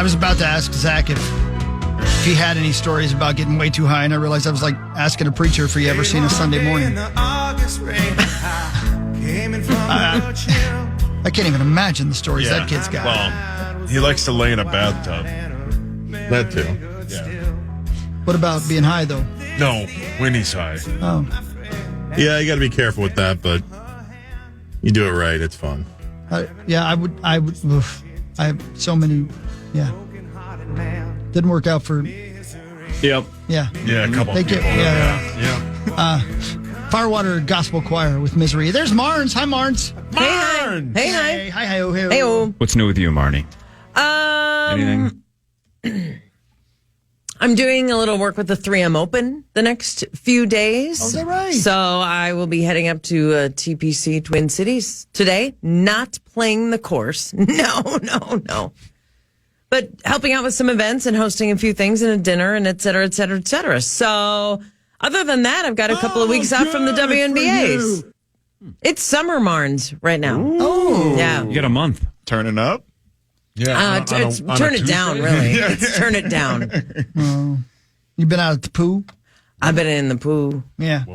I was about to ask Zach if he had any stories about getting way too high, and I realized I was like asking a preacher if he ever seen a Sunday morning. I can't even imagine the stories that kid's got. Well, he likes to lay in a bathtub. That too. Yeah. What about being high, though? No, when he's high. Oh. Yeah, you got to be careful with that, but you do it right. It's fun. I would. Oof. I have so many. Yeah. Didn't work out for. Yep. Yeah. Yeah, a couple They people. get, yeah. Firewater Gospel Choir with Misery. There's Marnes. Hi, Marnes. Marnes! Hey, hi. Hey, hi, hi, hey, Hey-o. What's new with you, Marnie? Anything? I'm doing a little work with the 3M Open the next few days. Oh, is that right? So I will be heading up to TPC Twin Cities today. Not playing the course. No. But helping out with some events and hosting a few things and a dinner and et cetera, et cetera, et cetera. So other than that, I've got a couple of weeks off from the WNBAs. It's summer Marnes right now. Oh. Yeah. You got a month. Turning up? Yeah. Turn it down, really. It's turn it down. You been out at the pool? I've been in the pool Yeah.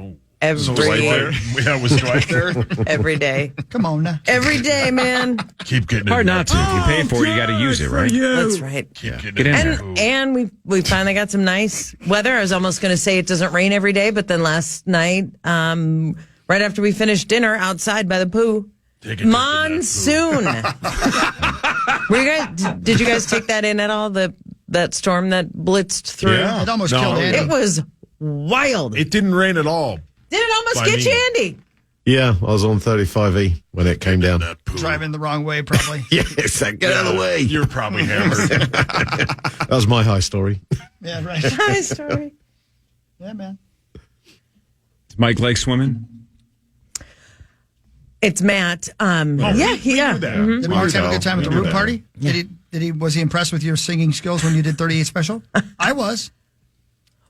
every Was Dwight there? every day. Come on now. Every day, man. Keep getting Hard in not to. If you pay for it, you got to use it, right? That's right. Keep getting Get in in there. And we finally got some nice weather. I was almost going to say it doesn't rain every day, but then last night, right after we finished dinner outside by the pool, monsoon. Did you guys take that in at all? That storm that blitzed through? Yeah. It almost killed Andy. It was wild. It didn't rain at all. Did it almost By get me. you, Andy? Yeah, I was on 35E when it came down. Driving the wrong way, probably. Yes, get out of the way. You're probably hammered. That was my high story. Yeah, right. Nice story. Yeah, man. Does Mike like swimming? It's Matt. Yeah. Mm-hmm. Did Mark have a good time at the root party? Yeah. Was he impressed with your singing skills when you did 38 Special? I was.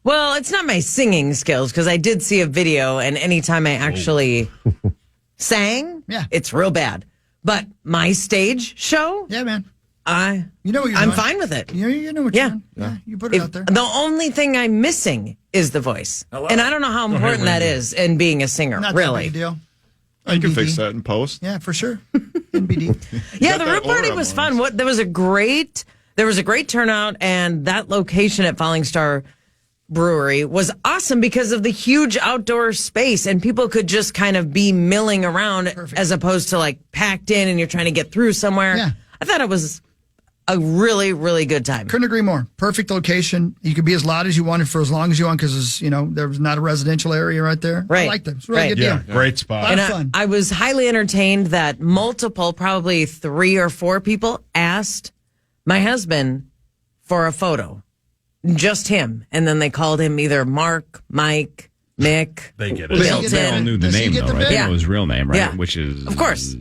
Well, it's not my singing skills because I did see a video, and anytime I actually sang, it's real bad. But my stage show, Yeah, man. you know what you're I'm doing. fine with it. You know what you're doing. Yeah, you put it out there. The only thing I'm missing is the voice, and I don't know how important that is in being a singer. Not really, that big a deal. You can NBD. fix that in post. Yeah, for sure. NBD. yeah. The that root party aura was once. fun. There was a great turnout, and that location at Falling Star Brewery was awesome because of the huge outdoor space, and people could just kind of be milling around as opposed to like packed in and you're trying to get through somewhere. Yeah. I thought it was a really, really good time. Couldn't agree more. Perfect location. You could be as loud as you wanted for as long as you want because, there was not a residential area right there. Right. I liked it. It's a really Right. good Yeah, deal. great spot. And fun. I was highly entertained that multiple, probably 3 or 4 people asked my husband for a photo. Just him. And then they called him either Mark, Mike, Mick. They get Does he it. get They all the- knew the does he name, get though, the right? bit? They Yeah. know his real name, right? Yeah. Which is... Of course.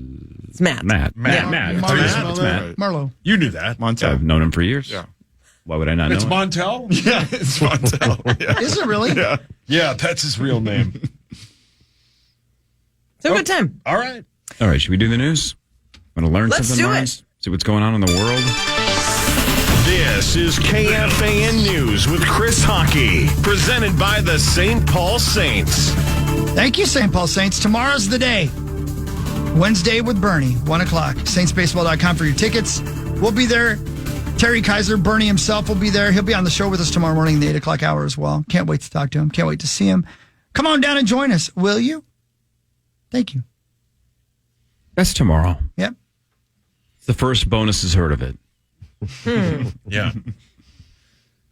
It's Matt. Matt. Matt. Marlo. It's Matt. Marlo. You knew that. I've known him for years. Yeah. Why would I not know It's him? Montel? Yeah, it's Montel. Yeah. Is it really? Yeah, that's his real name. So good time. All right. All right, should we do the news? Want to learn Let's something, do it. Mars? See what's going on in the world? This is KFAN News with Chris Hockey, presented by the St. Paul Saints. Thank you, St. Paul Saints. Tomorrow's the day. Wednesday with Bernie, 1 o'clock. SaintsBaseball.com for your tickets. We'll be there. Terry Kaiser, Bernie himself, will be there. He'll be on the show with us tomorrow morning in the 8 o'clock hour as well. Can't wait to talk to him. Can't wait to see him. Come on down and join us, will you? Thank you. That's tomorrow. Yep. It's the first bonus has heard of it. Yeah.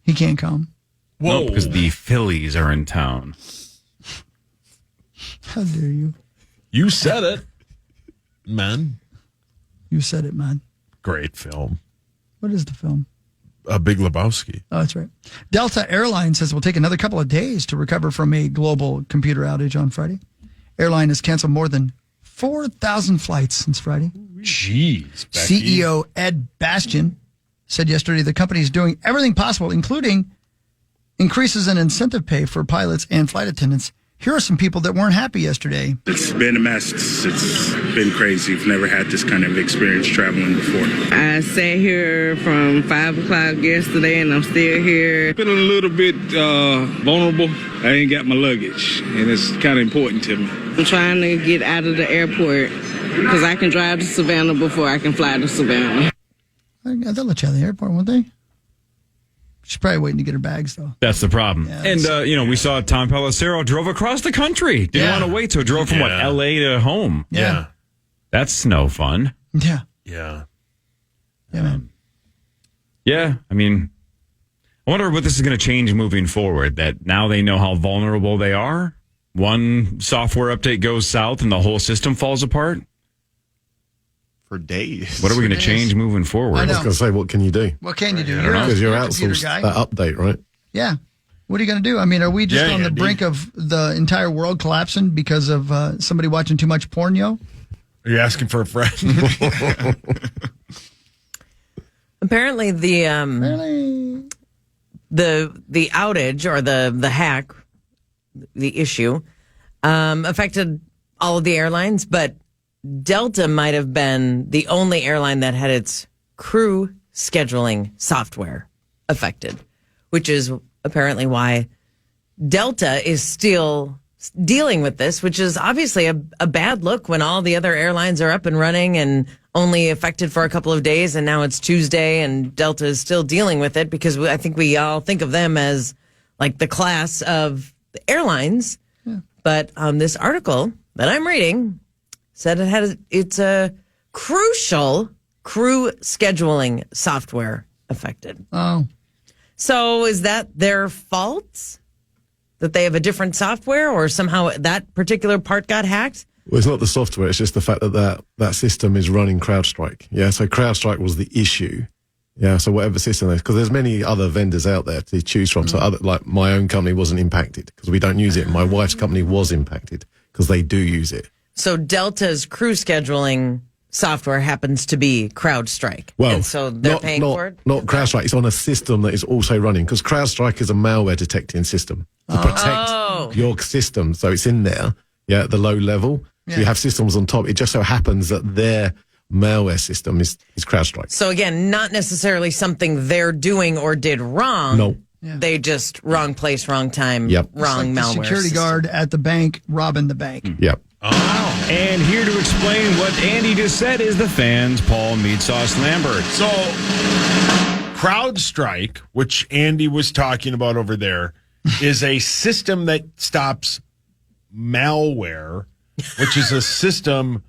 He can't come. Whoa. No, because the Phillies are in town. How dare you? You said it, man. You said it, man. Great film. What is the film? Big Lebowski. Oh, that's right. Delta Airlines says it will take another couple of days to recover from a global computer outage on Friday. Airline has canceled more than 4,000 flights since Friday. Jeez, Becky. CEO Ed Bastian said yesterday the company is doing everything possible, including increases in incentive pay for pilots and flight attendants, Here are some people that weren't happy yesterday. It's been a mess. It's been crazy. I've never had this kind of experience traveling before. I sat here from 5 o'clock yesterday, and I'm still here. Been a little bit vulnerable. I ain't got my luggage, and it's kind of important to me. I'm trying to get out of the airport because I can drive to Savannah before I can fly to Savannah. They'll let you out of the airport, won't they? She's probably waiting to get her bags, though. That's the problem. Yeah, And, we saw Tom Pelissero drove across the country. Didn't want to wait, so drove from, L.A. to home. Yeah. That's no fun. Yeah. Yeah. Yeah, man. Yeah, I mean, I wonder what this is going to change moving forward, that now they know how vulnerable they are. One software update goes south and the whole system falls apart. For days. What are we going to change moving forward? I was going to say, what can you do? What can you do? Because you're a computer outsourced guy. that update, right? Yeah. What are you going to do? I mean, are we just on the brink of the entire world collapsing because of somebody watching too much porno? Are you asking for a friend? Apparently, the outage or the hack, the issue, affected all of the airlines, but Delta might have been the only airline that had its crew scheduling software affected, which is apparently why Delta is still dealing with this, which is obviously a bad look when all the other airlines are up and running and only affected for a couple of days, and now it's Tuesday and Delta is still dealing with it because I think we all think of them as like the class of the airlines. Yeah. But this article that I'm reading said it's a crucial crew scheduling software affected. Oh. So is that their fault? That they have a different software or somehow that particular part got hacked? Well, it's not the software. It's just the fact that system is running CrowdStrike. Yeah, so CrowdStrike was the issue. Yeah, so whatever system there is, because there's many other vendors out there to choose from. So like my own company wasn't impacted because we don't use it. My wife's company was impacted because they do use it. So Delta's crew scheduling software happens to be CrowdStrike. Well, and so they're paying for it? Not CrowdStrike. It's on a system that is also running because CrowdStrike is a malware detecting system to protect your system. So it's in there, at the low level. So you have systems on top. It just so happens that their malware system is CrowdStrike. So again, not necessarily something they're doing or did wrong. No. Yeah. They just wrong place, wrong time, Yep. wrong It's like malware. the security guard at the bank robbing the bank. Yep. And here to explain what Andy just said is the fans, Paul Meatsauce Lambert. So, CrowdStrike, which Andy was talking about over there, is a system that stops malware, which is a system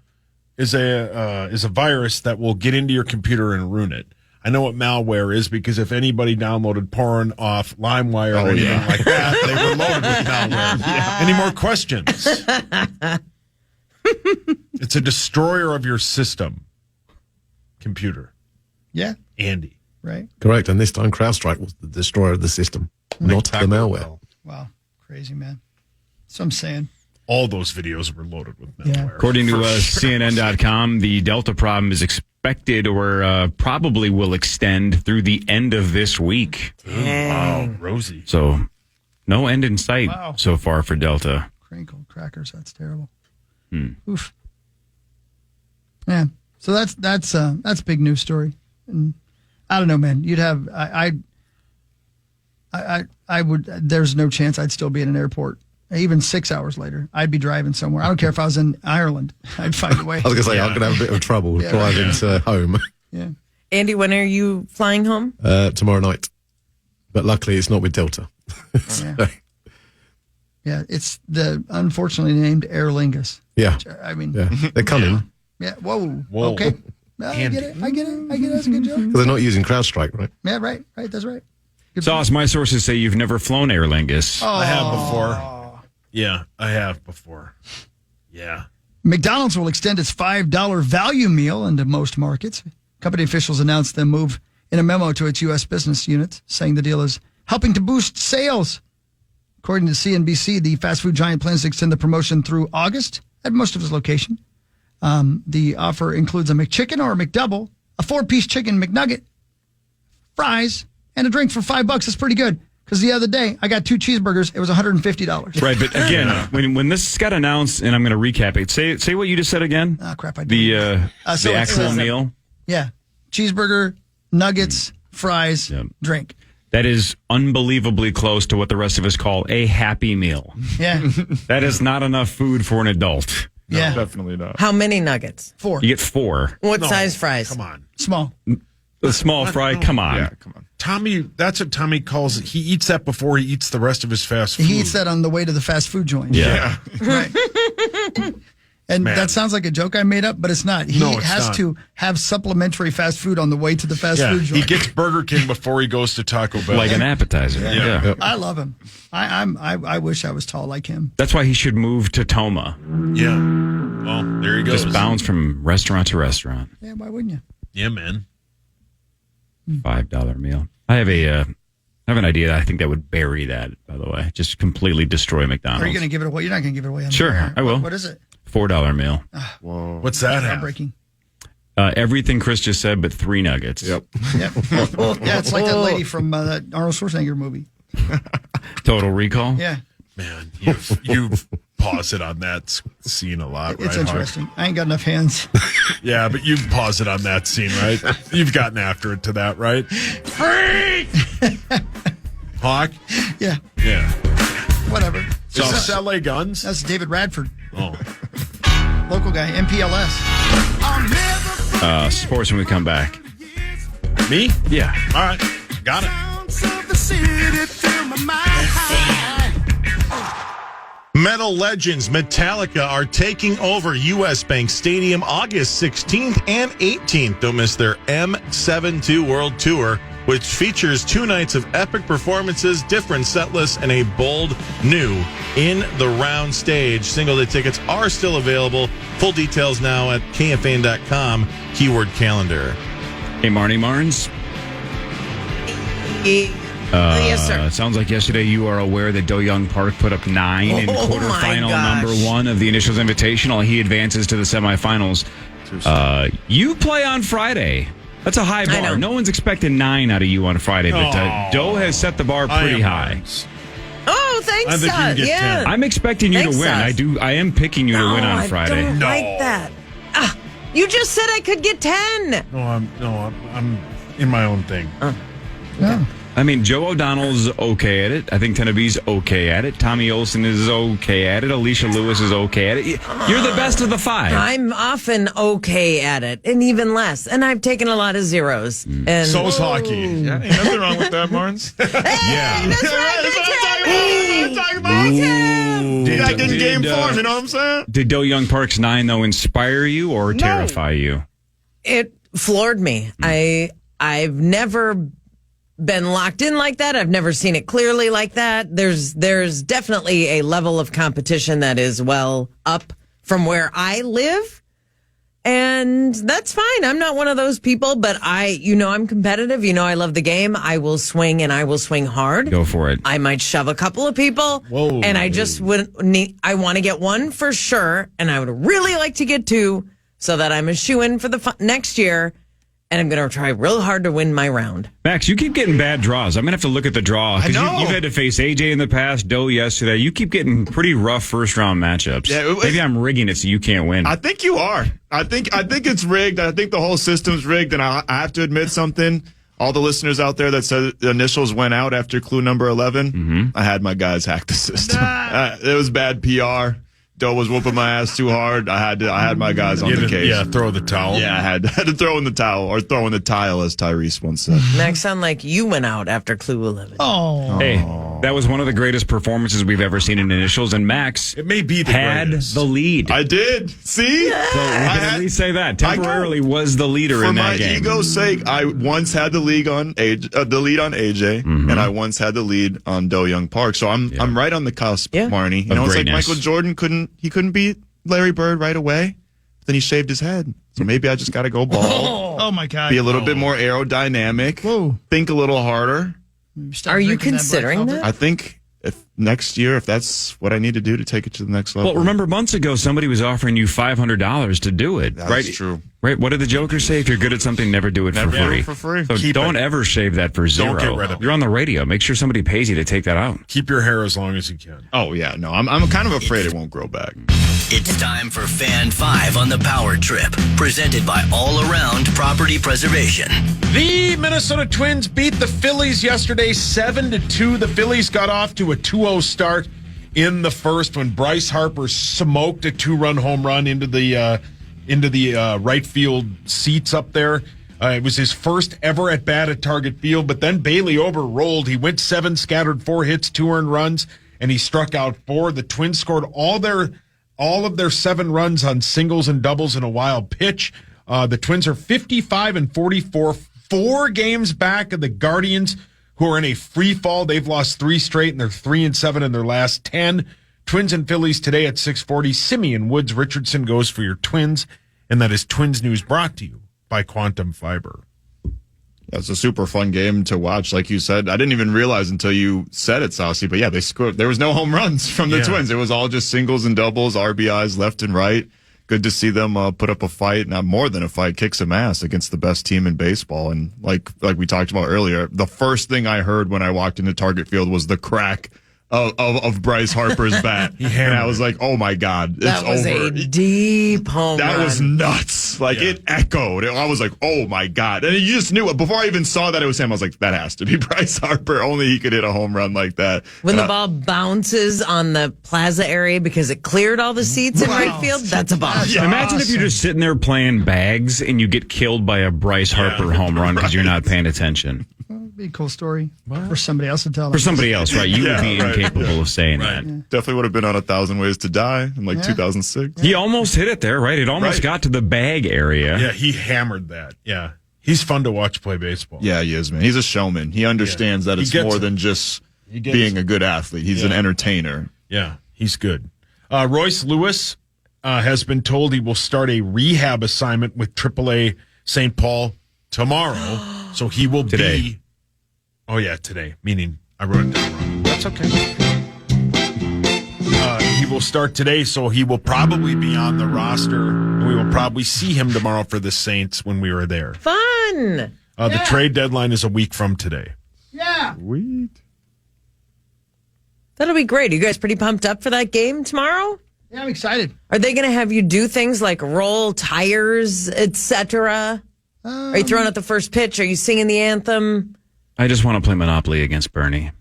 is a virus that will get into your computer and ruin it. I know what malware is because if anybody downloaded porn off LimeWire or anything like that, they were loaded with malware. Yeah. Any more questions? It's a destroyer of your system. Computer. Yeah. Andy. Right. Correct. And this time CrowdStrike was the destroyer of the system, not the malware. Wow. Crazy, man. So I'm saying. All those videos were loaded with malware. Yeah. According to CNN.com, the Delta problem is expected or probably will extend through the end of this week. Wow, Rosie. So no end in sight so far for Delta. Crinkle crackers. That's terrible. Oof. Yeah. So that's big news story. And I don't know, man. You'd have I would. There's no chance I'd still be in an airport. Even 6 hours later, I'd be driving somewhere. I don't care if I was in Ireland. I'd find a way. I was going to say, I'm going to have a bit of trouble driving to home. Yeah. Andy, when are you flying home? Tomorrow night. But luckily, it's not with Delta. Yeah, it's the unfortunately named Aer Lingus. Yeah. I mean, they're coming. Yeah. Whoa. Okay. No, I get it. That's a good joke. Because they're not using CrowdStrike, right? Yeah, right. That's right. Good Sauce, my sources say you've never flown Aer Lingus. I have before. Yeah, I have before. Yeah. McDonald's will extend its $5 value meal into most markets. Company officials announced the move in a memo to its U.S. business units, saying the deal is helping to boost sales. According to CNBC, the fast food giant plans to extend the promotion through August at most of its location. The offer includes a McChicken or a McDouble, a 4-piece chicken McNugget, fries, and a drink for $5. That's pretty good. Because the other day, I got 2 cheeseburgers. It was $150. Right, but again, when this got announced, and I'm going to recap it. Say what you just said again. Oh, crap. I did. The actual meal. Yeah. Cheeseburger, nuggets, fries, drink. That is unbelievably close to what the rest of us call a Happy Meal. Yeah. That is not enough food for an adult. No, Yeah. definitely not. How many nuggets? 4. You get 4. What size fries? Come on. Small. The small fry, come on. Yeah, come on. Tommy, that's what Tommy calls it. He eats that before he eats the rest of his fast food. He eats that on the way to the fast food joint. Yeah. Right. And Man. that sounds like a joke I made up, but it's not. He No, it's has not. to have supplementary fast food on the way to the fast Yeah, food joint. he gets Burger King before he goes to Taco Bell. Like an appetizer. Yeah. I love him. I wish I was tall like him. That's why he should move to Toma. Yeah. Well, there he goes. Just bounce from restaurant to restaurant. Yeah, why wouldn't you? Yeah, man. $5 meal. I have an idea. I think that would bury that, by the way. Just completely destroy McDonald's. Are you going to give it away? You're not going to give it away on the Sure, air. I will. What is it? $4 meal. Whoa. What's that have? Heartbreaking. Everything Chris just said, but 3 nuggets. Yep. Yeah. Yeah, it's like that lady from that Arnold Schwarzenegger movie. Total Recall. Yeah. Man, you've pause it on that scene a lot, right? It's Hawk? interesting. I ain't got enough hands. Yeah, but you pause it on that scene, right? You've gotten after it to that, right? Freak! Hawk? Yeah. Yeah. Whatever. Is this LA Guns? That's David Radford, Oh. local guy, MPLS. Sports when we come back. Me? Yeah. All right. Got it. Metal legends Metallica are taking over U.S. Bank Stadium August 16th and 18th. Don't miss their M72 World Tour, which features 2 nights of epic performances, different set lists, and a bold new In the Round stage. Single-day tickets are still available. Full details now at KFAN.com, keyword calendar. Hey, Marnie Marnes. Yes, sir. It sounds like yesterday you are aware that Do Young Park put up 9 in Oh, quarterfinal my gosh. number 1 of the Initials Invitational. He advances to the semifinals. You play on Friday. That's a high I bar. know. No one's expecting 9 out of you on Friday, but Doe has set the bar pretty high. Oh, thanks, I think you can get yeah. 10. I'm expecting you Thanks, to win. Sus. I am picking you to win on Friday. I don't No. like that. You just said I could get 10. I'm in my own thing. I mean, Joe O'Donnell's okay at it. I think Tenebe's okay at it. Tommy Olsen is okay at it. Alicia Lewis is okay at it. You're the best of the 5. I'm often okay at it, and even less. And I've taken a lot of zeros. And So's hockey. Yeah, ain't nothing wrong with that, Marnes. Yeah. That's right. You got good game form, you know what I'm saying? Did Do Young Park's 9, though, inspire you or terrify you? It floored me. I've never been locked in like that. I've never seen it clearly like that. There's definitely a level of competition that is well up from where I live. And that's fine. I'm not one of those people, but I'm competitive. I love the game. I will swing and I will swing hard. Go for it. I might shove a couple of people. Whoa. And I just I want to get 1 for sure. And I would really like to get 2 so that I'm a shoo-in for the next year. And I'm going to try real hard to win my round. Max, you keep getting bad draws. I'm going to have to look at the draw. I know. You've had to face AJ in the past, Doe yesterday. You keep getting pretty rough first-round matchups. Yeah, Maybe I'm rigging it so you can't win. I think you are. I think it's rigged. I think the whole system's rigged, and I have to admit something. All the listeners out there that said the initials went out after clue number 11, I had my guys hack the system. It was bad PR. Doe was whooping my ass too hard. I had my guys on the case. Yeah, throw the towel. Yeah, I had to throw in the towel, or throw in the tile, as Tyrese once said. Max, sound like you went out after clue 11. Oh. Hey, that was one of the greatest performances we've ever seen in Initials, and Max It may be the had greatest. the lead. I did. See? So we can at least say that. Temporarily was the leader For in my that game. ego's sake, I once had the lead on AJ, and I once had the lead on Do Young Park. So I'm right on the cusp, Marnie. You know, it's like greatness. Michael Jordan couldn't beat Larry Bird right away. Then he shaved his head. So maybe I just got to go bald, Oh, my God. be a little bit more aerodynamic, Whoa. think a little harder. Stop Are you drinking that Black considering Velvet. that? I think if next year, if that's what I need to do to take it to the next level. Well, remember months ago, somebody was offering you $500 to do it. That's right? true. Right? What did the Jokers say? If you're good at something, never do it for free. For free. So don't ever shave that for zero. Don't get rid of it. You're on the radio. Make sure somebody pays you to take that out. Keep your hair as long as you can. Oh, yeah. No, I'm kind of afraid it won't grow back. It's time for Fan 5 on the Power Trip, presented by All Around Property Preservation. The Minnesota Twins beat the Phillies yesterday 7-2. The Phillies got off to a 2-0 start in the first when Bryce Harper smoked a 2-run home run into the right field seats up there. It was his first ever at bat at Target Field, but then Bailey Ober rolled. He went 7, scattered 4 hits, 2 earned runs, and he struck out 4. The Twins scored all of their 7 runs on singles and doubles in a wild pitch. The Twins are 55-44, 4 games back of the Guardians, who are in a free fall. They've lost 3 straight, and they're 3-7 in their last 10. Twins and Phillies today at 6:40. Simeon Woods Richardson goes for your Twins, and that is Twins News brought to you by Quantum Fiber. That's a super fun game to watch. Like you said, I didn't even realize until you said it, Saucy, but yeah, they scored. There was no home runs from the Twins. It was all just singles and doubles, RBIs left and right. Good to see them put up a fight, not more than a fight, kick some ass against the best team in baseball. And like we talked about earlier, the first thing I heard when I walked into Target Field was the crack of Bryce Harper's bat. And I was like, oh my God, it's that was over. a deep home That run. was nuts. Like it echoed. I was like, oh my God. And you just knew it. Before I even saw that it was him, I was like, that has to be Bryce Harper. Only he could hit a home run like that. When the ball bounces on the plaza area because it cleared all the seats in right field, that's a bomb. Yeah, imagine if you're just sitting there playing bags and you get killed by a Bryce Harper home run because you're not paying attention. Be a cool story for somebody else to tell. For somebody else, right? You would be incapable of saying that. Definitely would have been on 1,000 Ways to Die in 2006. He almost hit it there, right? It almost got to the bag area. Yeah, he hammered that. Yeah. He's fun to watch play baseball. Yeah, he is, man. He's a showman. He understands that it's more than just being a good athlete. He's an entertainer. Yeah, he's good. Royce Lewis has been told he will start a rehab assignment with AAA St. Paul tomorrow. So he will be... Oh, yeah, today. Meaning, I wrote it down wrong. That's okay. He will start today, so he will probably be on the roster. We will probably see him tomorrow for the Saints when we are there. Fun! The trade deadline is a week from today. Yeah. Sweet. That'll be great. Are you guys pretty pumped up for that game tomorrow? Yeah, I'm excited. Are they going to have you do things like roll tires, etc.? Are you throwing out the first pitch? Are you singing the anthem? I just want to play Monopoly against Bernie.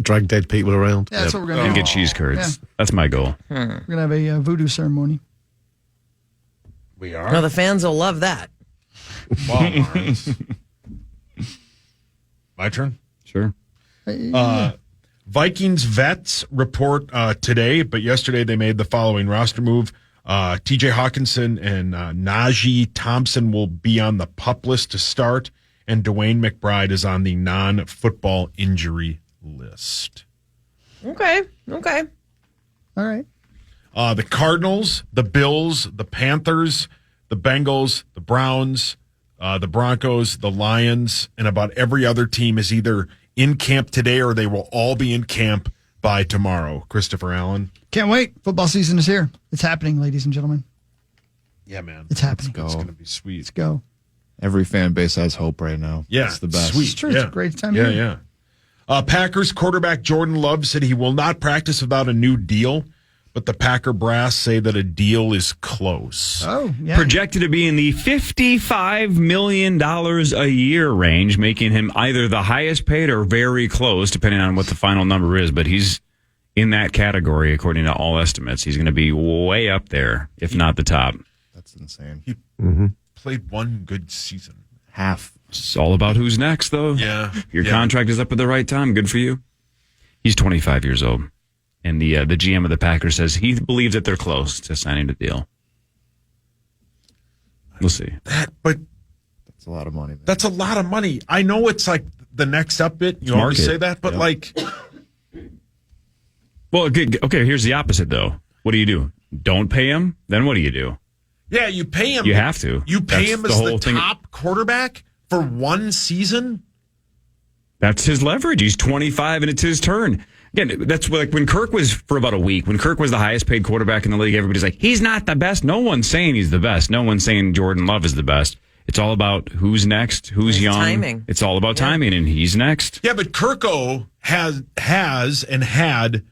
Drag dead people around. Yeah, that's what we're going to And do. get cheese curds. Yeah. That's my goal. We're going to have a voodoo ceremony. We are? No, the fans will love that. Wow, Lawrence. My turn? Sure. Vikings vets report today, but yesterday they made the following roster move. TJ Hawkinson and Najee Thompson will be on the PUP list to start, and Dwayne McBride is on the non-football injury list. Okay. All right. The Cardinals, the Bills, the Panthers, the Bengals, the Browns, the Broncos, the Lions, and about every other team is either in camp today or they will all be in camp by tomorrow. Christopher Allen. Can't wait. Football season is here. It's happening, ladies and gentlemen. Yeah, man. It's happening. Let's It's go. going to be sweet. Let's go. Every fan base has hope right now. Yeah, it's the best. sweet. It's true. Yeah. It's a great time. Yeah, here. yeah. Packers quarterback Jordan Love said he will not practice without a new deal, but the Packer brass say that a deal is close. Oh, yeah. Projected to be in the $55 million a year range, making him either the highest paid or very close, depending on what the final number is. But he's in that category, according to all estimates. He's going to be way up there, if not the top. That's insane. He played one good season. Half. It's all about who's next, though. Yeah. Your Yeah. contract is up at the right time. Good for you. He's 25 years old. And the GM of the Packers says he believes that they're close to signing a deal. We'll see. But That's a lot of money. Man. that's a lot of money. I know it's like the next up bit. You always Market. say that, but like, Well, okay, here's the opposite, though. What do? Don't pay him? Then what do you do? yeah, you pay him. You have to. You pay That's him the as whole the thing. top quarterback for one season. That's his leverage. He's 25 and it's his turn. Again, that's like when Kirk was for about a week. When Kirk was the highest paid quarterback in the league, everybody's like, he's not the best. No one's saying he's the best. No one's saying Jordan Love is the best. It's all about who's next, who's young. Timing. It's all about timing, and he's next. Yeah, but Kirko has and had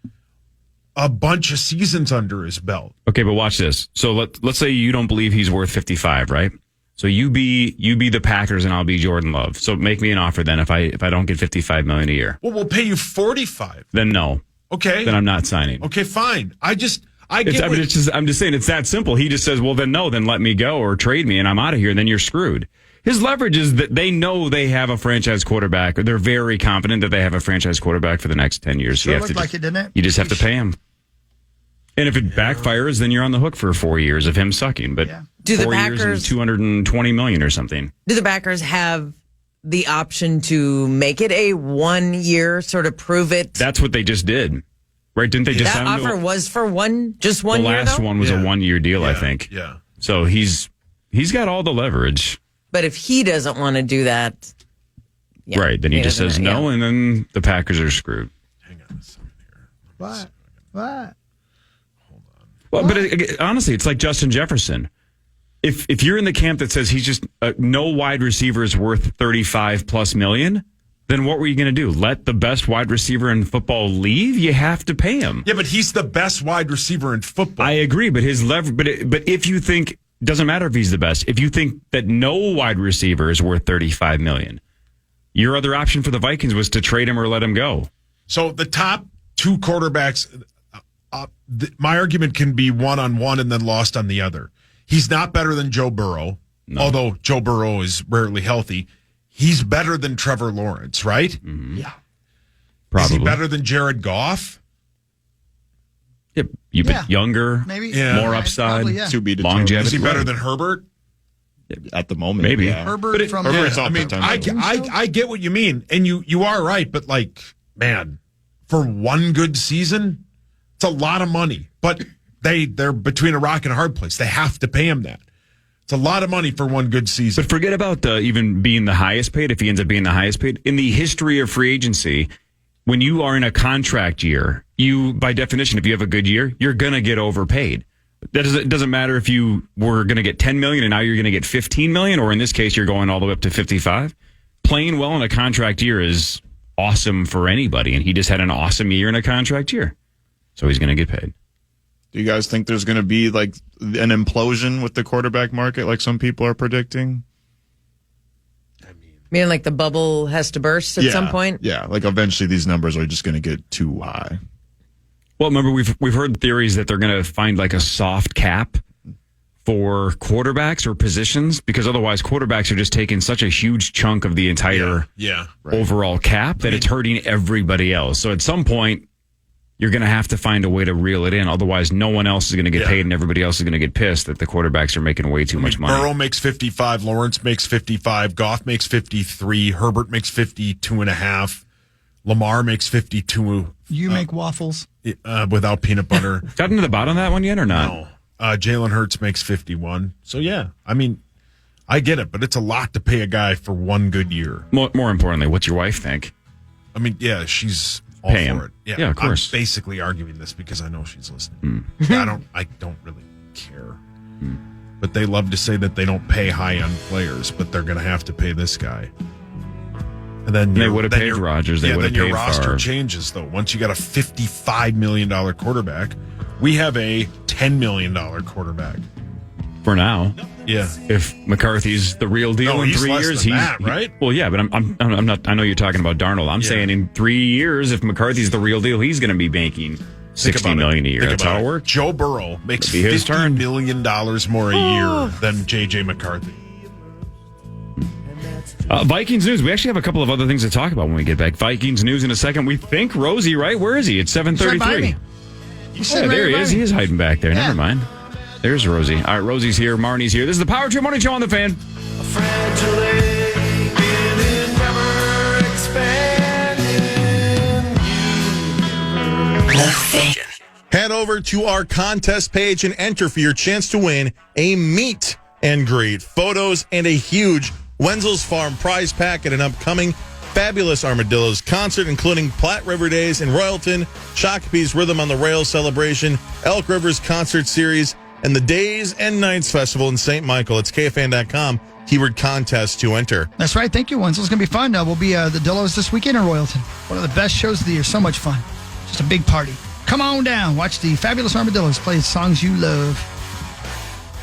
a bunch of seasons under his belt. Okay, but watch this. So let's say you don't believe he's worth 55, right? So you be the Packers and I'll be Jordan Love. So make me an offer then if I don't get $55 million a year. Well, we'll pay you $45. Then no. Okay. Then I'm not signing. Okay, fine. I'm just saying it's that simple. He just says, well, then no, then let me go or trade me and I'm out of here. And then you're screwed. His leverage is that they know they have a franchise quarterback, or they're very confident that they have a franchise quarterback for the next 10 years. Sure looked like it, didn't it? You just have to pay him. And if it backfires, then you're on the hook for 4 years of him sucking. But Do the 4 years and $220 million or something. Do the Packers have the option to make it a 1 year, sort of prove it? That's what they just did. Right? Didn't they just that offer was for just one year? The last one was a 1 year deal, Yeah, I think. Yeah. So he's got all the leverage. But if he doesn't want to do that, right, then he just says no, and then the Packers are screwed. Hang on a second here. What? Well, but honestly, it's like Justin Jefferson. If you're in the camp that says he's just no wide receiver is worth 35 plus million, then what were you going to do? Let the best wide receiver in football leave? You have to pay him. Yeah, but he's the best wide receiver in football. I agree, but his leverage. But if you think, doesn't matter if he's the best. If you think that no wide receiver is worth 35 million, your other option for the Vikings was to trade him or let him go. So the top two quarterbacks, my argument can be one on one and then lost on the other. He's not better than Joe Burrow, although Joe Burrow is rarely healthy. He's better than Trevor Lawrence, right? Mm-hmm. Yeah. Probably. Is he better than Jared Goff? Yep. Younger, maybe more upside, probably, yeah. To be determined. longevity. Is he better than Herbert? At the moment, Maybe. yeah. Herbert from Herbert's all I mean, potential. I get what you mean, and you are right, but like, man, for one good season, it's a lot of money. But they're between a rock and a hard place. They have to pay him that. It's a lot of money for one good season. But forget about even being the highest paid, if he ends up being the highest paid. In the history of free agency, when you are in a contract year, you, by definition, if you have a good year, you're going to get overpaid. It doesn't matter if you were going to get $10 million and now you're going to get $15 million, or in this case, you're going all the way up to 55. Playing well in a contract year is awesome for anybody, and he just had an awesome year in a contract year. So he's going to get paid. Do you guys think there's going to be like an implosion with the quarterback market like some people are predicting? Meaning like the bubble has to burst at some point? Yeah, like eventually these numbers are just going to get too high. Well, remember, we've heard theories that they're going to find like a soft cap for quarterbacks or positions, because otherwise quarterbacks are just taking such a huge chunk of the entire overall cap that it's hurting everybody else. So at some point, you're going to have to find a way to reel it in. Otherwise, no one else is going to get paid and everybody else is going to get pissed that the quarterbacks are making way too much money. Burrow makes 55, Lawrence makes 55, Goff makes 53, Herbert makes 52.5, Lamar makes 52. You make waffles without peanut butter. Got into the bottom of that one yet or not? No. Jalen Hurts makes 51. So, yeah, I mean, I get it, but it's a lot to pay a guy for one good year. More importantly, what's your wife think? I mean, yeah, she's all Pay for him. it. Yeah, of course. I'm basically arguing this because I know she's listening. I don't really care. But they love to say that they don't pay high-end players, but they're going to have to pay this guy. And then they would have paid Rodgers. They would have paid your roster Favre. changes, though. Once you got a $55 million quarterback, we have a $10 million quarterback. For now. Yeah. If McCarthy's the real deal in he's 3 less years, than that, right? Well, yeah, but I'm not. I know you're talking about Darnold. I'm saying in 3 years, if McCarthy's the real deal, he's going to be making $60 million a year. That's how it works. Joe Burrow makes $50 million more a year than J.J. McCarthy. Vikings news. We actually have a couple of other things to talk about when we get back. Vikings news in a second. We think Rosie, right? Where is he? It's 7:33. Yeah, there he is. He is hiding back there. Never mind. There's Rosie. All right, Rosie's here. Marnie's here. This is the Power Trip Morning Show on the Fan. Head over to our contest page and enter for your chance to win a meet and greet, photos, and a huge Wenzel's Farm prize pack at an upcoming Fabulous Armadillos concert, including Platte River Days in Royalton, Shakopee's Rhythm on the Rail celebration, Elk River's concert series, and the Days and Nights Festival in St. Michael. It's KFAN.com. Keyword contest to enter. That's right. Thank you, Wenzel. It's going to be fun. We'll be the Dillos this weekend in Royalton. One of the best shows of the year. So much fun. Just a big party. Come on down. Watch the Fabulous Armadillos play songs you love.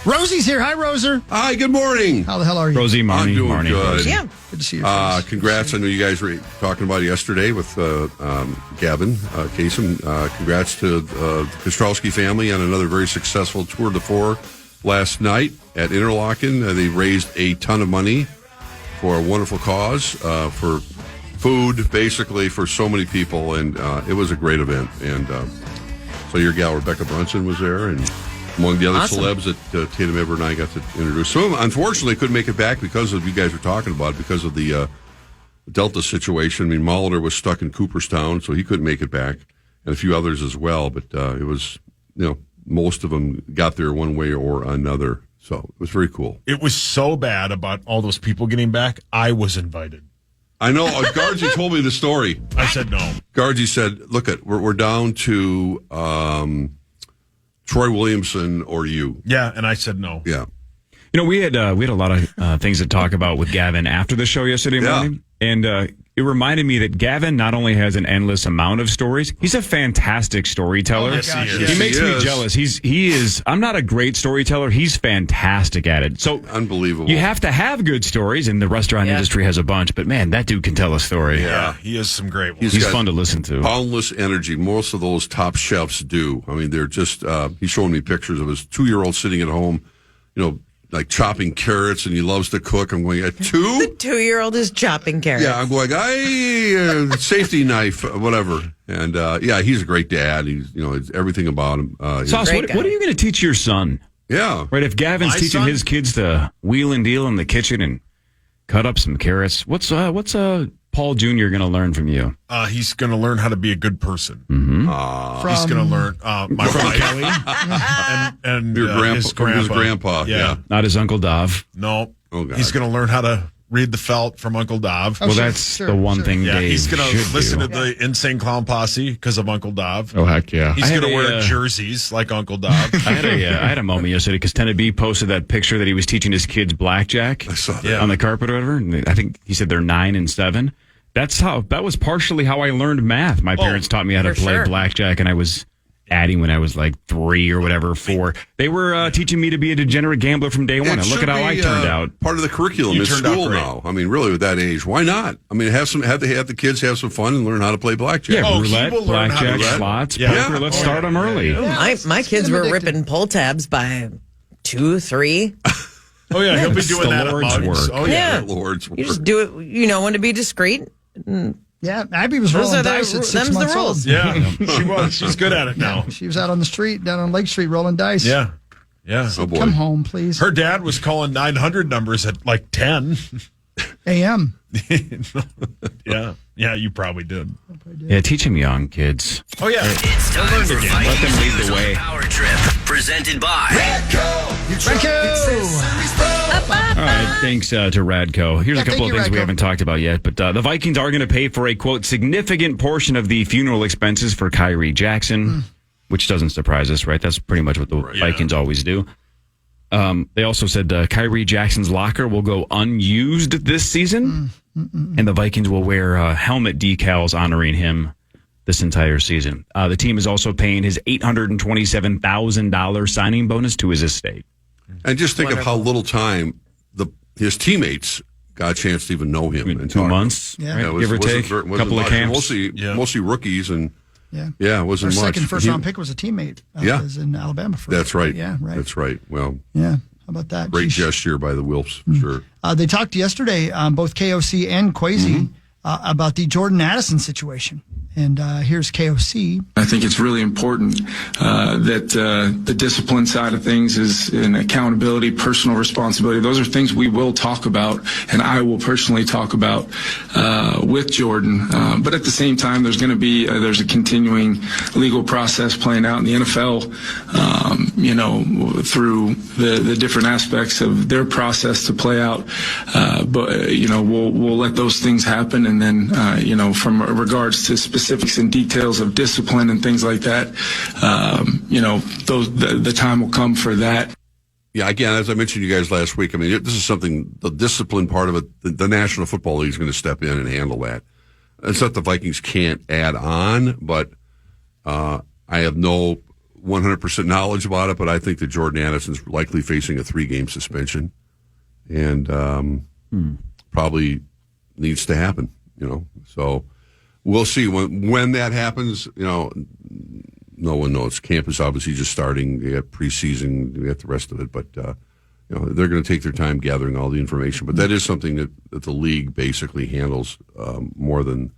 Rosie's here. Hi, Roser. Hi, good morning. How the hell are you? Rosie, morning. I'm doing morning. good. Yeah. Good to see you. Congrats. I know you guys were talking about it yesterday with Gavin Kasem. Congrats to the Kostrowski family on another very successful Tour de Four last night at Interlaken. They raised a ton of money for a wonderful cause, for food, basically, for so many people. And it was a great event. And so your gal, Rebecca Brunson, was there. And among the other celebs that Tatum Everett and I got to introduce. Some of them, unfortunately, couldn't make it back because of, you guys were talking about, because of the Delta situation. I mean, Molitor was stuck in Cooperstown, so he couldn't make it back, and a few others as well. But it was, most of them got there one way or another. So it was very cool. It was so bad about all those people getting back, I was invited. I know. Gargi told me the story. I said no. Gargi said, look, we're down to Troy Williamson or you. Yeah, and I said no. Yeah. We had a lot of things to talk about with Gavin after the show yesterday morning. And it reminded me that Gavin not only has an endless amount of stories, he's a fantastic storyteller. Oh, yes, he is. He makes me jealous. He is. I'm not a great storyteller. He's fantastic at it. So unbelievable. You have to have good stories, and the restaurant industry has a bunch. But man, that dude can tell a story. Yeah, he has some great ones. He's fun to listen to. Boundless energy. Most of those top chefs do. I mean, they're just. He's showing me pictures of his 2-year-old sitting at home, like chopping carrots, and he loves to cook. I'm going, at 2? The 2-year-old is chopping carrots. Yeah, I'm going, safety knife, whatever. And he's a great dad. He's, everything about him. Sauce, what are you going to teach your son? Yeah. Right, if Gavin's teaching his kids to wheel and deal in the kitchen and cut up some carrots, what's Paul Jr. going to learn from you? He's going to learn how to be a good person. Mm-hmm. He's going to learn my wife Kelly and your his grandpa. Yeah. Not his Uncle Dov. No. Oh, God. He's going to learn how to read the felt from Uncle Dov. Well, that's the one thing Dave he's going to listen do. to the Insane Clown Posse because of Uncle Dov. Oh, heck yeah. He's going to wear jerseys like Uncle Dov. I had a moment yesterday because Tennessee B posted that picture that he was teaching his kids blackjack on the carpet or whatever. And I think he said they're 9 and 7. That was partially how I learned math. My parents taught me how to play blackjack, and I was adding when I was like 3 or whatever, 4. They were teaching me to be a degenerate gambler from day one, and look at how I turned out. Part of the curriculum in school now. I mean, really, with that age, why not? I mean, have the kids have some fun and learn how to play blackjack. Yeah, roulette, blackjack, slots, poker. Let's start them early. My kids were ripping pull tabs by 2, 3. Oh yeah, he'll be doing that at Lord's Mugs. work. Oh yeah, Lord's work. You just do it. Want to be discreet. Yeah, Abby was rolling dice at 6 months old. Yeah, she was. She's good at it now. She was out on the street, down on Lake Street, rolling dice. Yeah. Oh boy. Come home, please. Her dad was calling 900 numbers at like 10 a.m. Yeah, you probably did. Yeah, teach them young, kids. Oh, yeah. It's time for Let them lead Vikings the way. Power Trip, presented by All right, thanks to Radco. Here's a couple of thank you, things we Radco. haven't talked about yet, but the Vikings are going to pay for a, quote, significant portion of the funeral expenses for Kyrie Jackson, which doesn't surprise us, right? That's pretty much what the Vikings always do. They also said Kyrie Jackson's locker will go unused this season, and the Vikings will wear helmet decals honoring him this entire season. The team is also paying his $827,000 signing bonus to his estate. And just think of how little time his teammates got a chance to even know him. And 2 months, Yeah. right? Give or take, a couple of camps. Mostly rookies, and Yeah. it wasn't Our much. second first-round pick was a teammate. Was in Alabama for That's right. Yeah, right. That's right. Well, Yeah. How about that? great Sheesh. gesture by the Wilfs, for sure. They talked yesterday, both KOC and Kwesi, about the Jordan Addison situation. And here's KOC. I think it's really important that the discipline side of things is an accountability, personal responsibility. Those are things we will talk about, and I will personally talk about with Jordan. But at the same time, there's going to be there's a continuing legal process playing out in the NFL. Through the different aspects of their process to play out. But we'll let those things happen, and then from regards to specifics and details of discipline and things like that, the time will come for that. Yeah, again, as I mentioned to you guys last week, I mean, this is something, the discipline part of it, the National Football League is going to step in and handle that. It's not the Vikings can't add on, but I have no 100% knowledge about it, but I think that Jordan Addison's likely facing a 3-game suspension, and probably needs to happen, So we'll see when that happens. No one knows. Camp is obviously just starting. They have preseason. We have the rest of it, but they're going to take their time gathering all the information. But that is something that the league basically handles more than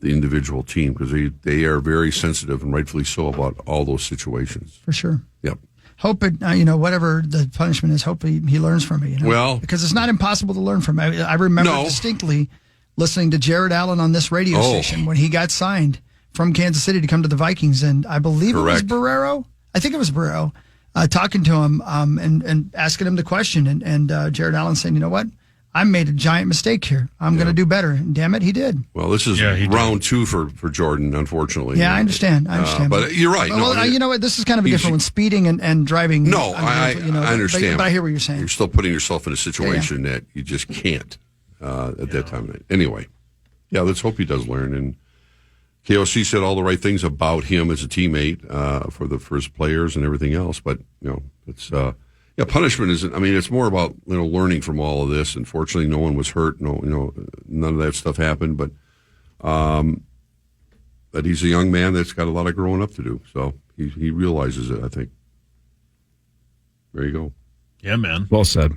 the individual team, because they are very sensitive, and rightfully so, about all those situations. For sure. Yep. Hope it, whatever the punishment is, hope he learns from it. Well, because it's not impossible to learn from it. I remember distinctly listening to Jared Allen on this radio station when he got signed from Kansas City to come to the Vikings, and I believe it was Barrero. I think it was Barrero talking to him and asking him the question, and Jared Allen saying, "You know what? I made a giant mistake here. I'm going to do better." And damn it, he did. Well, this is round 2 for Jordan, unfortunately. Yeah, I understand. But you're right. Well, you know what? This is kind of a different one. Speeding and driving. No, I understand. But I hear what you're saying. You're still putting yourself in a situation that you just can't at that time of night. Anyway, let's hope he does learn. And KOC said all the right things about him as a teammate for his players and everything else. But, it's... punishment isn't. I mean, it's more about learning from all of this. And fortunately, no one was hurt. None of that stuff happened. But that he's a young man that's got a lot of growing up to do. So he realizes it, I think. There you go. Yeah, man. Well said.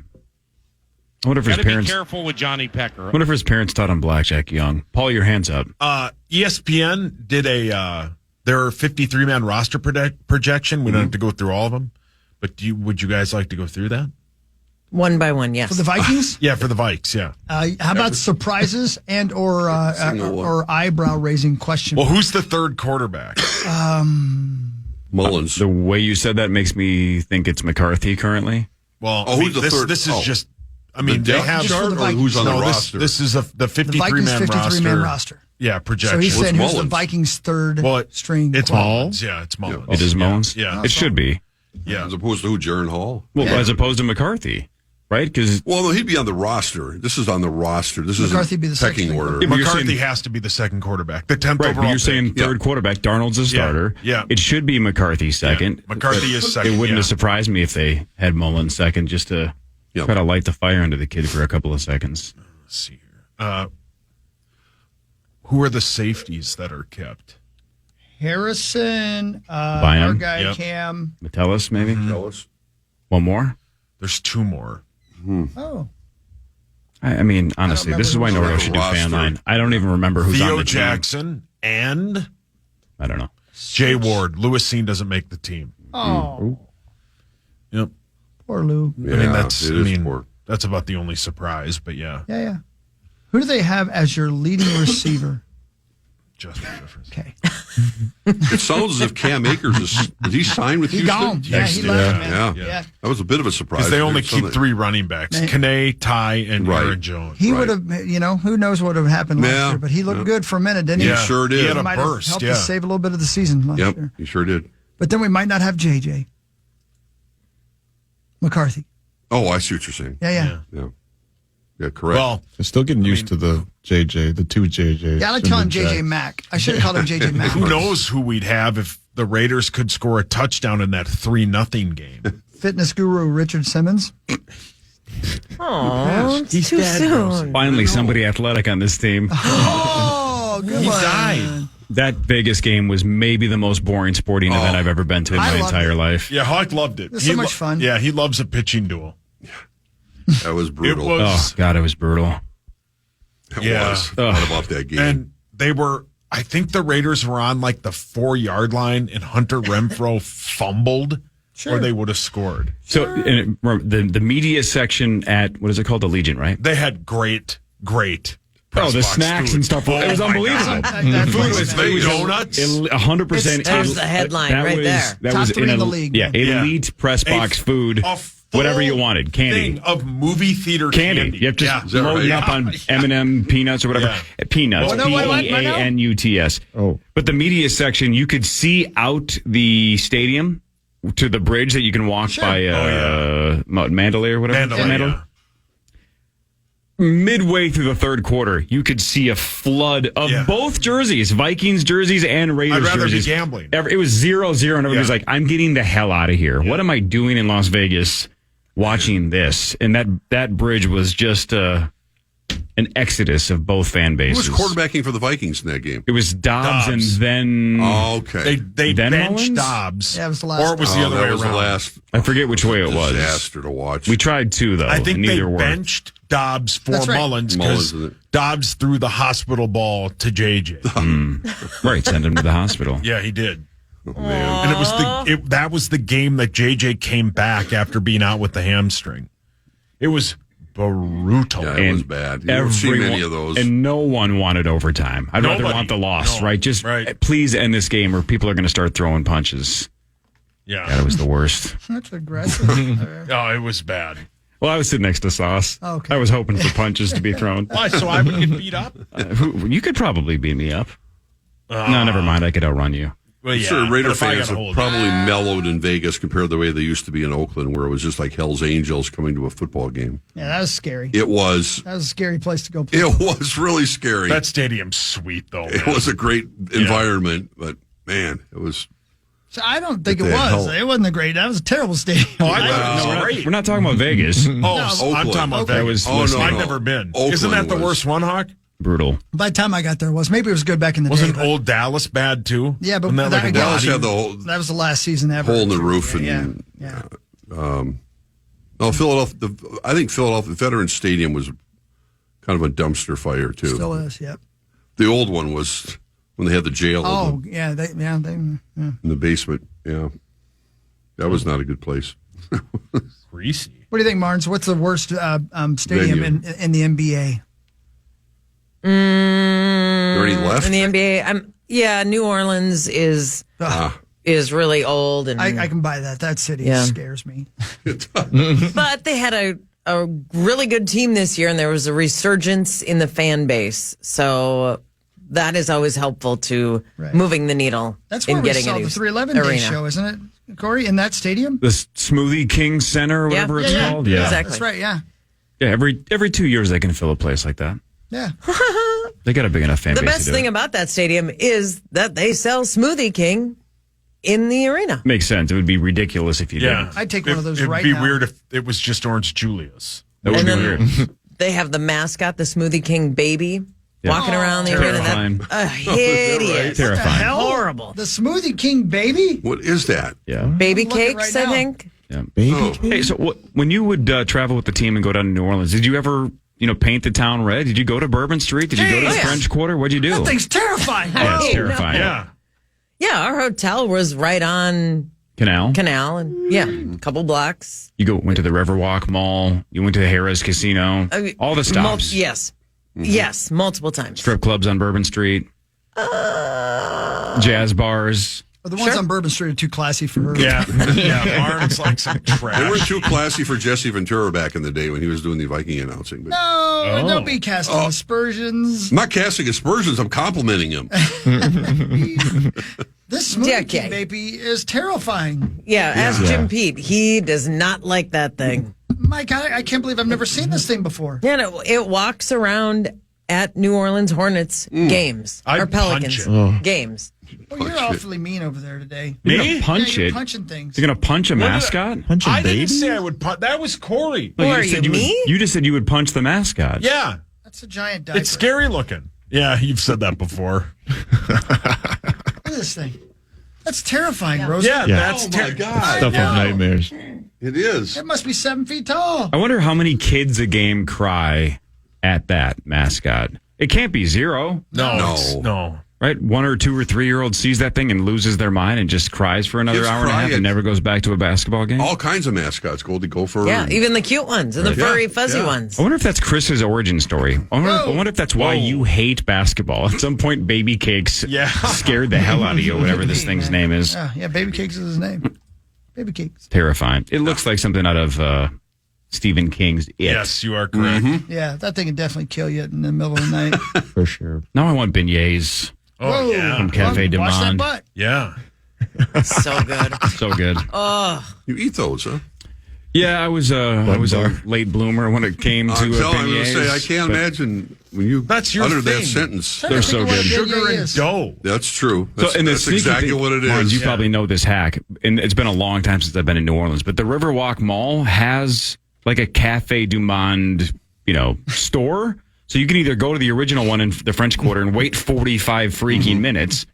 I wonder if his parents. Be careful with Johnny Pecker. I wonder if his parents taught him blackjack young. Paul, your hands up. ESPN did their 53-man roster projection. We don't have to go through all of them. But would you guys like to go through that? One by one, yes. For the Vikings? Yeah, for the Vikes, yeah. How about surprises and or eyebrow-raising questions? Well, who's the third quarterback? Mullins. The way you said that makes me think it's McCarthy currently. Well, who's the third? This is just... I mean, they have... who's on the roster? This is the 53-man roster. Yeah, projection. So he's saying who's the Vikings' third string? It's Mullins. Yeah, it's Mullins. It is Mullins? Yeah. It should be. Yeah. As opposed to Jaron Hall? Well, as opposed to McCarthy, right? No, he'd be on the roster. This is on the roster. This is McCarthy be the pecking order. Yeah, McCarthy has to be the second quarterback. The 10th overall. But you're saying third quarterback. Darnold's a starter. Yeah. It should be McCarthy second. Yeah. McCarthy is second. It wouldn't have surprised me if they had Mullins second, just to try to light the fire under the kid for a couple of seconds. Let's see here. Who are the safeties that are kept? Harrison, Byam. our guy Cam. Metellus, maybe? Metellus. One more? There's 2 more. Oh. I mean, honestly, this is why Nordo should do Fanline. I don't even remember who's on the team. Theo Jackson and... I don't know. Jay Ward. Lewis Seen doesn't make the team. Oh. Yep. Poor Lou. Yeah, that's about the only surprise, but yeah. Yeah. Who do they have as your leading receiver? Justin Jefferson. Okay. It sounds as if Cam Akers did he sign with Houston? Gone. Yeah, he left, man. Yeah. That was a bit of a surprise. Because they only keep 3 running backs. Kane, Ty, and Aaron Jones. He would have, who knows what would have happened last year, but he looked good for a minute, didn't he? He sure did. He had a might burst, have helped us save a little bit of the season last year. He sure did. But then we might not have JJ McCarthy. Oh, I see what you're saying. Yeah. Yeah, correct. Well, I'm still getting used to the JJ, the 2 JJs. Yeah, I like calling him JJ Mack. I should have called him JJ Mack. Who knows who we'd have if the Raiders could score a touchdown in that 3-0 game? Fitness guru Richard Simmons. Oh, too soon. Finally, somebody athletic on this team. Oh, good He one. died. That Vegas game was maybe the most boring sporting event I've ever been to in my entire life. Yeah, Hawk loved it. It was so much fun. Yeah, he loves a pitching duel. That was brutal. It was, God, it was brutal. It was. What about that game? And they were, I think the Raiders were on like the 4-yard line, and Hunter Renfrow fumbled, or they would have scored. So the media section at, what is it called? The Legion, right? They had great. The snacks food. and stuff. It was unbelievable. Food was donuts. 100%. There's the headline that there. That Top was 3 in the league. Yeah, elite press box food. Whatever you wanted. Candy. Of movie theater candy. You have to load up on M&M peanuts or whatever. Yeah. Peanuts. Peanuts. Oh. But the media section, you could see out the stadium to the bridge that you can walk by Mandalay or whatever. Mandalay. Midway through the third quarter, you could see a flood of both jerseys, Vikings jerseys and Raiders jerseys. I'd rather be gambling. It was 0-0, and everybody's like, I'm getting the hell out of here. What am I doing in Las Vegas watching this? And that bridge was just an exodus of both fan bases. Who was quarterbacking for the Vikings in that game? It was Dobbs. And then... Oh, okay. They then benched Mullins? Dobbs. Yeah, it was the last. Or it was the other way was around. The last I forget which way it was. Disaster to watch. We tried two, though. I think and they neither worked. benched Dobbs for That's right. Mullins because Dobbs threw the hospital ball to JJ. Right, send him to the hospital. Yeah, he did. Oh, man. And it was that was the game that JJ came back after being out with the hamstring. It was brutal. Yeah, it was bad. You don't see many of those. And no one wanted overtime. I'd rather want the loss, right? Just please end this game or people are going to start throwing punches. Yeah. That was the worst. That's aggressive. Oh, it was bad. Well, I was sitting next to Sauce. Oh, okay. I was hoping for punches to be thrown. Why? So I would get beat up? You could probably beat me up. No, never mind. I could outrun you. Well, yeah, sure, Raider fans have probably mellowed in Vegas compared to the way they used to be in Oakland, where it was just like Hell's Angels coming to a football game. Yeah, that was scary. It was. That was a scary place to go play. It was really scary. That stadium's sweet, though. It was a great environment, but man, it was. So I don't think it was. It wasn't a great. That was a terrible stadium. We're not talking about Vegas. I'm talking about Vegas. I've never been. Oakland Isn't that the worst one, Hawk? Brutal. By the time I got there, maybe it was good back in the day. Wasn't old Dallas bad too? Yeah, but Dallas had that was the last season ever. Hole in the roof, Philadelphia. I think Philadelphia Veterans Stadium was kind of a dumpster fire too. Still is. Yep. The old one was when they had the jail. Oh, in the basement. Yeah, that was not a good place. Greasy. What do you think, Martins? What's the worst stadium in the NBA? There any left in the NBA? New Orleans is really old, and I can buy that. That city scares me. But they had a really good team this year, and there was a resurgence in the fan base. So that is always helpful to moving the needle. That's where in we getting saw the 311 Day show, isn't it, Corey? In that stadium, the Smoothie King Center, or whatever it's called. Yeah, exactly. That's right. Yeah. Yeah. Every 2 years they can fill a place like that. Yeah. They got a big enough fan base. The best thing about that stadium is that they sell Smoothie King in the arena. Makes sense. It would be ridiculous if you didn't. I'd take one of those right now. It'd be weird if it was just Orange Julius. That would be weird. They have the mascot, the Smoothie King baby, walking around the arena. Hideous. Terrifying. Horrible. The Smoothie King baby? What is that? Yeah. Baby cakes, I think. Yeah. Baby. Hey, so when you would travel with the team and go down to New Orleans, did you ever paint the town red? Did you go to Bourbon Street? Did you go to the French Quarter? What'd you do? That thing's terrifying. Yeah, it's terrifying. Yeah. Yeah, our hotel was right on Canal, and a couple blocks. You went to the Riverwalk Mall. You went to the Harrah's Casino. All the stops. Yes, multiple times. Strip clubs on Bourbon Street. Jazz bars. The ones on Bourbon Street are too classy for her. Yeah. Barnes like some trash. They were too classy for Jesse Ventura back in the day when he was doing the Viking announcing. But don't be casting aspersions. I'm not casting aspersions. I'm complimenting him. This Smoothie King baby is terrifying. Yeah, ask Jim Pete. He does not like that thing. My God, I can't believe I've never seen this thing before. Yeah, it walks around at New Orleans Hornets games or Pelicans games. Oh, you're awfully mean over there today. You're going to punch you're it? punching things. You're going to punch a mascot? I didn't say I would punch. That was Corey. Who are you, me? You just said you would punch the mascot. Yeah. That's a giant diaper. It's scary looking. Yeah, you've said that before. Look at this thing. That's terrifying, Rosie. Yeah, that's God. Stuff of nightmares. It is. It must be 7 feet tall. I wonder how many kids a game cry at that mascot. It can't be zero. No. Right? Right? 1 or 2 or 3-year-old sees that thing and loses their mind and just cries for another Kids hour and a cry half and at- never goes back to a basketball game. All kinds of mascots. Goldie Gopher. Yeah, and- even the cute ones and the furry, fuzzy Yeah. ones. I wonder if that's Chris's origin story. I wonder if that's why you hate basketball. At some point, Baby Cakes scared the hell out of you, whatever this thing's name is. Yeah, Baby Cakes is his name. Baby Cakes. Terrifying. It looks like something out of Stephen King's It. Yes, you are correct. Yeah, that thing can definitely kill you in the middle of the night. For sure. Now I want beignets. Oh, yeah. From Cafe du Watch that Monde. butt. Yeah. So good. So good. Oh, You eat those, huh? Yeah, I was a late bloomer when it came to I'm telling beignets. you, I can't but- imagine when you That's your utter that thing. sentence. They're so good. Sugar and dough. That's true. That's, and the that's sneaky exactly thing- what it Martin, is. you probably know this hack, and it's been a long time since I've been in New Orleans, but the Riverwalk Mall has like a Cafe du Monde, store. So you can either go to the original one in the French Quarter and wait 45 freaking minutes,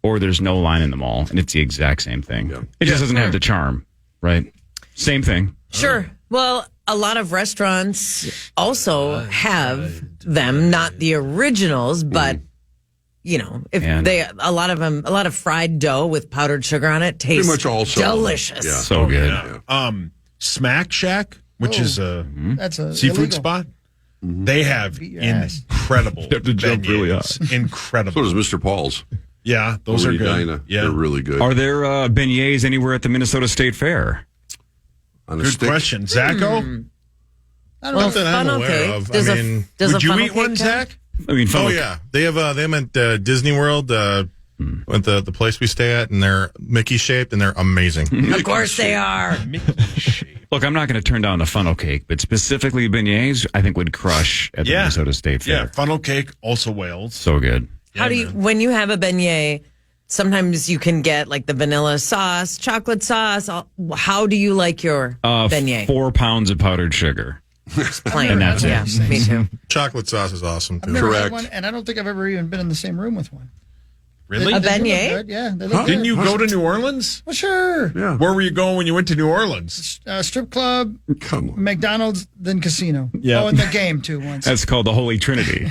or there's no line in the mall, and it's the exact same thing. Yeah. It just doesn't have the charm, right? Same thing. sure. Well, a lot of restaurants also have them, not the originals, but if And- a lot of fried dough with powdered sugar on it tastes Pretty much all delicious. Yeah. So good. Smack Shack, which is a That's a seafood illegal. spot. They have Beat your ass. incredible have to jump really beignets. Incredible. So does Mr. Paul's. Yeah, those are Over good. Edina. Yeah. They're really good. Are there beignets anywhere at the Minnesota State Fair? On a Good stick. question. Zacho, I don't Well, know. that I'm funnel aware cake. of. Does I a- mean, does would a you funnel eat one, cake count? Zach? I mean, oh funnel- yeah, they have them at Disney World. At the place we stay at, and they're Mickey shaped, and they're amazing. Of course they are. Look, I'm not going to turn down a funnel cake, but specifically beignets, I think would crush at the Yeah. Minnesota State Fair. Yeah, funnel cake, also Wales. So good. How do you, when you have a beignet, sometimes you can get like the vanilla sauce, chocolate sauce. How do you like your beignet? 4 pounds of powdered sugar. Plain. And that's it. Yeah, me too. Chocolate sauce is awesome I've too. never had Correct. one, and I don't think I've ever even been in the same room with one. Really? A They do look beignet? good. Yeah, they look good. Didn't you go to New Orleans? Well, sure. Yeah. Where were you going when you went to New Orleans? Strip club, Come on. McDonald's, then casino. Yeah. Oh, and the game too once. That's called the Holy Trinity.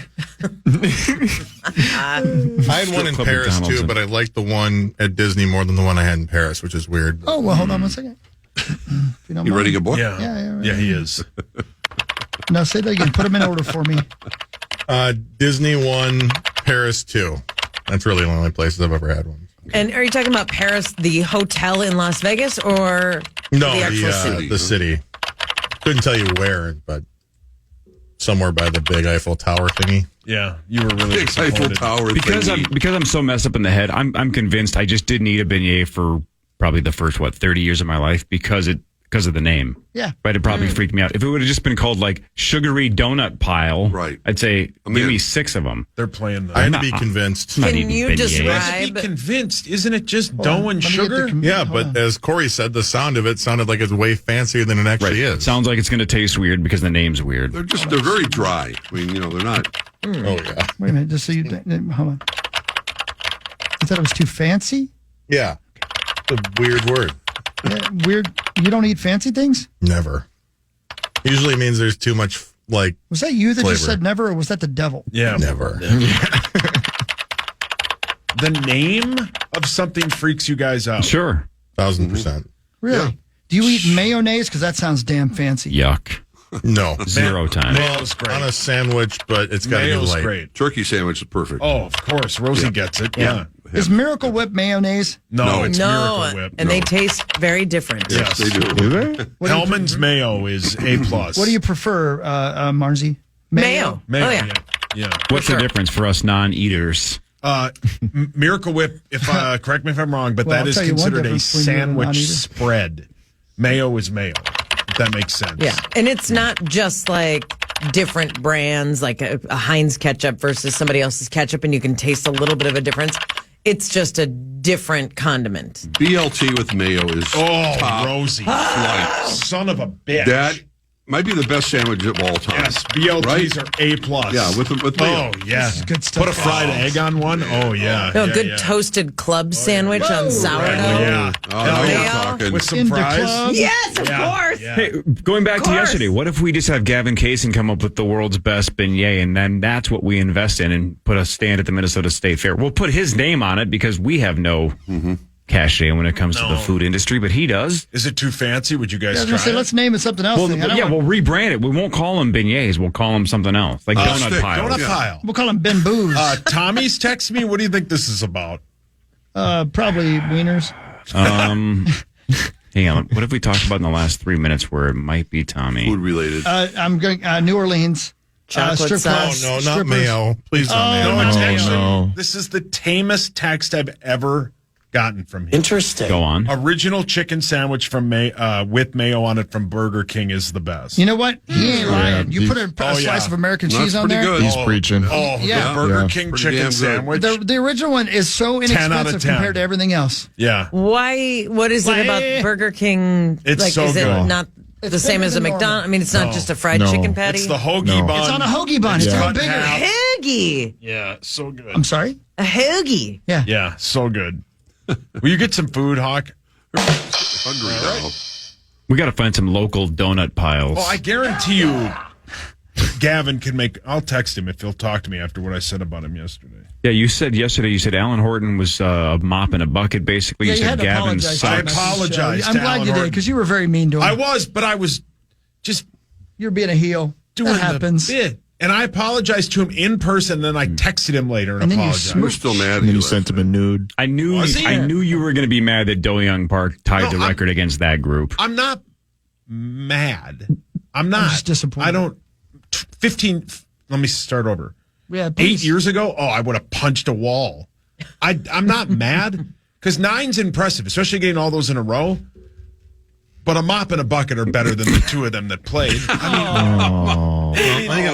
I had one in Club Paris McDonald's. too, but I liked the one at Disney more than the one I had in Paris, which is weird. Oh, well, hold on one second. If you don't You ready to mind. get booked? Yeah, he is. No, say that again. Put them in order for me. Disney 1, Paris 2. That's really the only places I've ever had one. And are you talking about Paris, the hotel in Las Vegas, or No, the actual city? the city. Couldn't tell you where, but somewhere by the big Eiffel Tower thingy. Yeah, you were really Big Eiffel disappointed. Tower because thingy. I'm so messed up in the head, I'm convinced I just didn't eat a beignet for probably the first 30 years of my life because of the name. Yeah. Right, it probably freaked me out. If it would have just been called like sugary donut pile, Right. I'd say I'm give in. me 6 of them. They're playing I the. had to be convinced. Not Can eating you beignets. You have to describe? be convinced. Isn't it just Hold dough on, and let me get sugar? the Yeah, hold on. but as Corey said, the sound of it sounded like it's way fancier than it actually is. Sounds like it's going to taste weird because the name's weird. They're very dry. I mean, they're not. Oh yeah, Wait a minute, just so you hold on. You thought it was too fancy? yeah. It's a weird word. Yeah, weird. You don't eat fancy things? Never. Usually means there's too much like Was that you that just Flavor. said never, or was that the devil? Yeah. never. The name of something freaks you guys out. Sure. 1,000%. Really? Yeah. Do you eat mayonnaise? Because that sounds damn fancy. Yuck. No. 0 time. Mayo's great. On a sandwich, but it's got to be Mayo's light. great. Turkey sandwich is perfect. Oh, of course. Rosie gets it. Yeah. Is Miracle Whip mayonnaise? No, it's No, Miracle Whip. and they taste very different. Yes. They do. Hellman's Mayo is A+. What do you prefer, Marzi? Mayo. Mayo, Oh, yeah. yeah. What's the difference for us non-eaters? Miracle Whip, if correct me if I'm wrong, but Well, that I'll is tell you one considered a difference between you and a sandwich non-eater. spread. Mayo is mayo. If that makes sense. Yeah, and it's not just like different brands, like a Heinz ketchup versus somebody else's ketchup, and you can taste a little bit of a difference. It's just a different condiment. BLT with mayo is Oh, top Rosie. flight. Son of a bitch. That might be the best sandwich of all time. Yes, BLTs are A+. Yeah, with mayo. Oh, yeah. Good stuff. Put a fried egg on one. Oh, yeah. No, yeah, good yeah. toasted club sandwich on sourdough. Yeah. Oh, now Mayo? we're talking. With some In the fries. club. Yes, of course. Yeah. Hey, going back to course. yesterday, what if we just have Gavin Kaysen come up with the world's best beignet, and then that's what we invest in and put a stand at the Minnesota State Fair? We'll put his name on it because we have no cachet when it comes to the food industry, but he does. Is it too fancy? Would you guys I was try going to say, it? let's name it something else. Well, then. I don't yeah, want- we'll rebrand it. We won't call them beignets. We'll call them something else, like donut stick. piles. Donut pile. we'll call him Ben Booze. Tommy's text me. What do you think this is about? Probably wieners. Hang on. What have we talked about in the last 3 minutes where it might be Tommy? Food related. I'm going New Orleans. Chocolate strip sauce. club, No, not strippers. mayo. Please don't mayo. No, it's actually, no. this is the tamest text I've ever gotten from him. Interesting. Go on. Original chicken sandwich from with mayo on it from Burger King is the best. You know what? He ain't lying. You put a slice of American That's cheese on pretty there. good. He's preaching. Oh, Yeah. the Burger Yeah. King Pretty chicken damn good. sandwich. The original one is so 10 out of inexpensive 10. compared to everything else. Yeah. Why? What is it about Burger King? It's so is it good. not the same bigger as a than normal. McDonald's? I mean, it's not just a fried chicken patty. It's the hoagie No. bun. It's on a hoagie bun. It's Yeah. even bigger. hoagie. Yeah, so good. I'm sorry? A hoagie. Yeah. Yeah, so good. Will you get some food, Hawk? Hungry now. We got to find some local donut piles. Oh, I guarantee you, Gavin can make. I'll text him if he'll talk to me after what I said about him yesterday. Yeah, you said yesterday, you said Alan Horton was a mop in a bucket, basically. Yeah, you you said had to Gavin apologize. sucks. I apologize I'm to glad Alan you did Horton. because you were very mean to him. I was just You're being a heel. doing That happens. the bit. And I apologized to him in person, then I texted him later and And then you apologized. We're still mad at And then you. you sent him a nude. I knew Was he? you were going to be mad that Do-Young Park tied No, the I'm- record against that group. I'm not mad. I'm not. just disappointed. I don't. 15. Let me start over. Yeah, 8 please. years ago, I would have punched a wall. I'm not mad because 9's impressive, especially getting all those in a row. But a mop and a bucket are better than the two of them that played. Oh,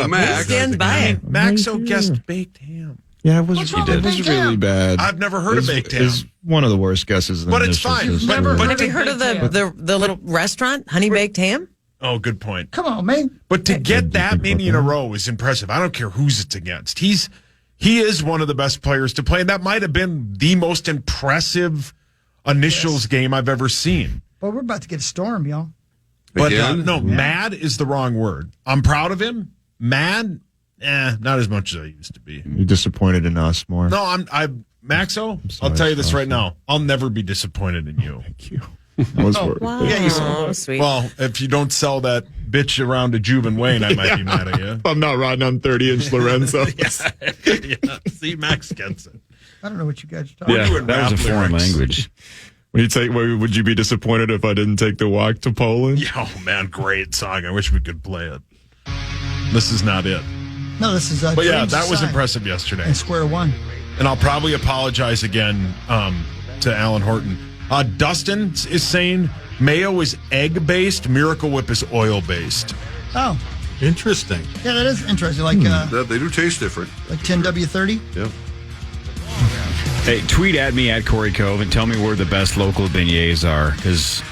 Max. Stands by it. Maxo guessed baked ham. Yeah, it was, What's wrong with baked really ham? bad. I've never heard of baked ham. It's one of the worst guesses. in But the it's initial fine. history. Never heard Have you heard of the little restaurant, Honey Baked Ham? Oh, good point. Come on, man. But to get that many in a row is impressive. I don't care who's it's against. He is one of the best players to play, and that might have been the most impressive initials game I've ever seen. Well, we're about to get a storm, y'all. But Again? mad is the wrong word. I'm proud of him. Mad, not as much as I used to be. You're disappointed in us more. No, Maxo. sorry, I'll tell you this it's right now. I'll never be disappointed in you. Thank you. That was worth it. Wow. Yeah, you Oh, sweet. Well, if you don't sell that bitch around to Juve and Wayne, I might be mad at you. I'm not riding on 30-inch Lorenzo. Yeah. See, Max gets it. I don't know what you guys are talking We're Yeah, doing that was a rap foreign lyrics. language. Would you be disappointed if I didn't take the walk to Poland? Yeah, oh man, great song. I wish we could play it. This is not it. No, this is. But yeah, Dreams that was Aside. impressive yesterday. And Square One. And I'll probably apologize again to Alan Horton. Dustin is saying mayo is egg-based, Miracle Whip is oil-based. Oh, Interesting. yeah, that is interesting. Like They do taste different. like 10W30. Yeah. Hey, tweet at me at Corey Cove and tell me where the best local beignets are, because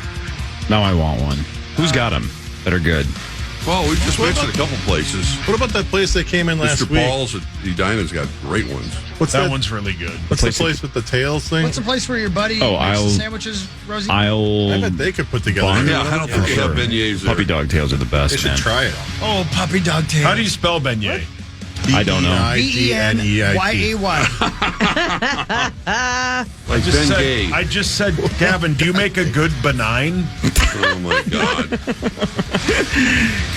now I want one. Who's got them that are good? Well, we just mentioned a couple places. What about that place that came in last Mr. week? Paul's at Edina's got great ones. What's That that? one's really good. What's the place with the tails thing? What's the place where your buddy Oh, makes the I'll- sandwiches, Rosie? I bet they could put together. Barn? Yeah, I don't think they have beignets there. Puppy dog tails are the best, They should man. try it. Oh, puppy dog tail. How do you spell beignet? I don't know. BENYAY. Like Ben Gay. I just said, Gavin, do you make a good benign? Oh, my God.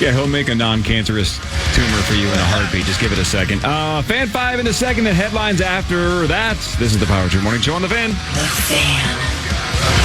Yeah, he'll make a non-cancerous tumor for you in a heartbeat. Just give it a second. Fan 5 in a second, and headlines after that. This is the Power Trip Morning Show on the Fan. The Fan.